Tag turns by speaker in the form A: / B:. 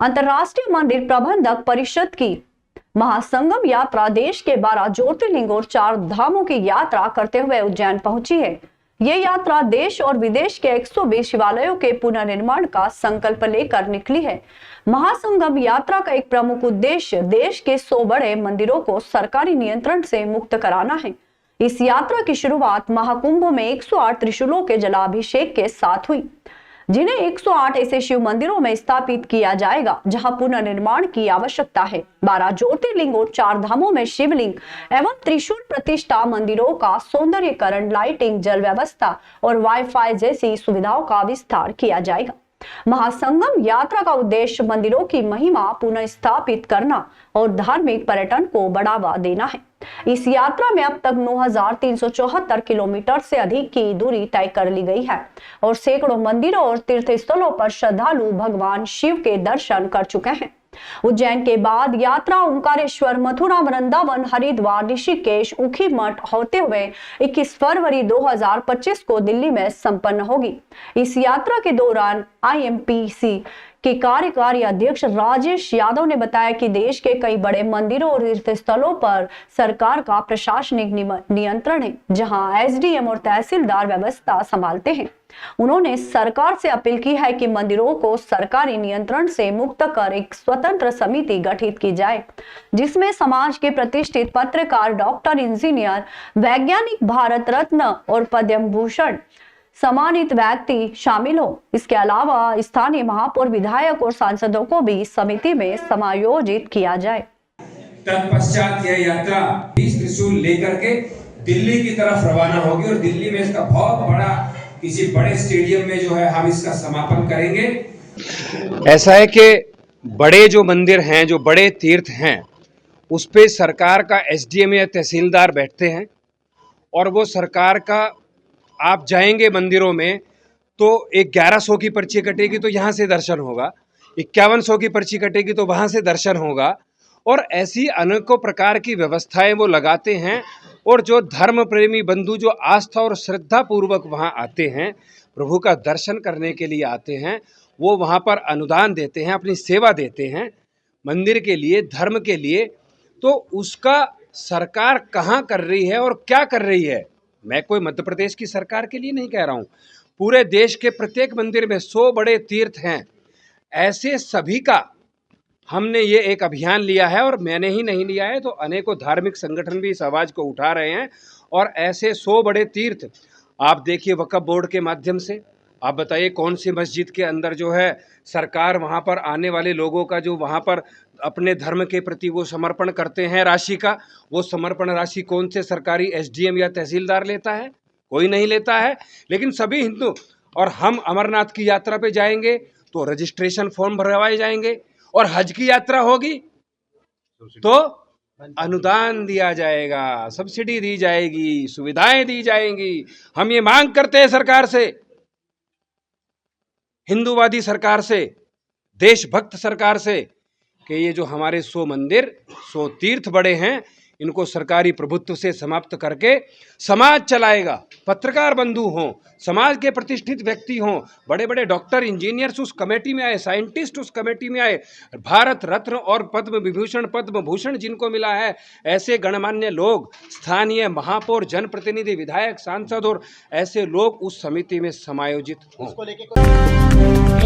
A: अंतर्राष्ट्रीय मंदिर प्रबंधक परिषद की महासंगम यात्रा देश के 12 ज्योतिर्लिंग और 4 धामों की यात्रा करते हुए उज्जैन पहुंची है। ये यात्रा देश और विदेश के 120 शिवालयों के पुनर्निर्माण का संकल्प लेकर निकली है। महासंगम यात्रा का एक प्रमुख उद्देश्य देश के 100 बड़े मंदिरों को सरकारी नियंत्रण से मुक्त कराना है। इस यात्रा की शुरुआत महाकुंभ में 108 त्रिशूलों के जलाभिषेक के साथ हुई, जिन्हें 108 ऐसे शिव मंदिरों में स्थापित किया जाएगा जहां पुनर्निर्माण की आवश्यकता है। 12 ज्योतिर्लिंग और 4 धामों में शिवलिंग एवं त्रिशूल प्रतिष्ठा, मंदिरों का सौंदर्यीकरण, लाइटिंग, जल व्यवस्था और वाईफाई जैसी सुविधाओं का विस्तार किया जाएगा। महासंगम यात्रा का उद्देश्य मंदिरों की महिमा पुनः स्थापित करना और धार्मिक पर्यटन को बढ़ावा देना है। इस यात्रा में अब तक 9,374 किलोमीटर से अधिक की दूरी तय कर ली गई है और सैकड़ों मंदिरों और तीर्थ स्थलों पर श्रद्धालु भगवान शिव के दर्शन कर चुके हैं। उज्जैन के बाद यात्रा ओंकारेश्वर, मथुरा, वृंदावन, हरिद्वार, ऋषिकेश, ऊखीमठ होते हुए 21 फरवरी 2025 को दिल्ली में संपन्न होगी। इस यात्रा के दौरान IMPC के कार्यकारी अध्यक्ष राजेश यादव ने बताया कि देश के कई बड़े मंदिरों और तीर्थ स्थलों पर सरकार का प्रशासनिक नियंत्रण है, जहां SDM और तहसीलदार व्यवस्था संभालते हैं। उन्होंने सरकार से अपील की है कि मंदिरों को सरकारी नियंत्रण से मुक्त कर एक स्वतंत्र समिति गठित की जाए, जिसमें समाज के प्रतिष्ठित पत्रकार, डॉक्टर, इंजीनियर, वैज्ञानिक, भारत रत्न और पद्म भूषण सम्मानित व्यक्ति शामिल हो। इसके अलावा स्थानीय महापौर, विधायक और सांसदों को भी समिति में समायोजित किया जाए।
B: तत्पश्चात यह यात्रा 20 त्रिशूल लेकर के दिल्ली की तरफ रवाना होगी और दिल्ली में इसका बहुत बड़ा, किसी बड़े स्टेडियम में जो है हम इसका समापन करेंगे।
C: ऐसा है कि बड़े जो मंदिर हैं, जो बड़े तीर्थ हैं, उस पे सरकार का SDM या तहसीलदार बैठते हैं और वो सरकार का, आप जाएंगे मंदिरों में तो 1100 की पर्ची कटेगी तो यहाँ से दर्शन होगा, 5100 की पर्ची कटेगी तो वहाँ से दर्शन होगा, और ऐसी अनेकों प्रकार की व्यवस्थाएं वो लगाते हैं। और जो धर्म प्रेमी बंधु जो आस्था और श्रद्धा पूर्वक वहाँ आते हैं, प्रभु का दर्शन करने के लिए आते हैं, वो वहाँ पर अनुदान देते हैं, अपनी सेवा देते हैं मंदिर के लिए, धर्म के लिए। तो उसका सरकार कहाँ कर रही है और क्या कर रही है, मैं कोई मध्य प्रदेश की सरकार के लिए नहीं कह रहा हूँ, पूरे देश के प्रत्येक मंदिर में 100 बड़े तीर्थ हैं, ऐसे सभी का हमने ये एक अभियान लिया है। और मैंने ही नहीं लिया है, तो अनेकों धार्मिक संगठन भी इस आवाज़ को उठा रहे हैं। और ऐसे 100 बड़े तीर्थ आप देखिए, वक्फ बोर्ड के माध्यम से आप बताइए कौन सी मस्जिद के अंदर जो है सरकार वहाँ पर आने वाले लोगों का, जो वहाँ पर अपने धर्म के प्रति वो समर्पण करते हैं राशि का, वो समर्पण राशि कौन से सरकारी SDM या तहसीलदार लेता है? कोई नहीं लेता है। लेकिन सभी हिंदू, और हम अमरनाथ की यात्रा पे जाएंगे तो रजिस्ट्रेशन फॉर्म भरवाए जाएंगे, और हज की यात्रा होगी तो अनुदान दिया जाएगा, सब्सिडी दी जाएगी, सुविधाएं दी जाएंगी। हम ये मांग करते हैं सरकार से, हिंदूवादी सरकार से, देशभक्त सरकार से, कि ये जो हमारे 100 मंदिर, 100 तीर्थ बड़े हैं, इनको सरकारी प्रभुत्व से समाप्त करके समाज चलाएगा। पत्रकार बंधु हों, समाज के प्रतिष्ठित व्यक्ति हों, बड़े बड़े डॉक्टर, इंजीनियर्स उस कमेटी में आए, साइंटिस्ट उस कमेटी में आए, भारत रत्न और पद्म विभूषण, पद्म भूषण जिनको मिला है, ऐसे गणमान्य लोग, स्थानीय महापौर, जनप्रतिनिधि, विधायक, सांसद और ऐसे लोग उस समिति में समायोजित हों।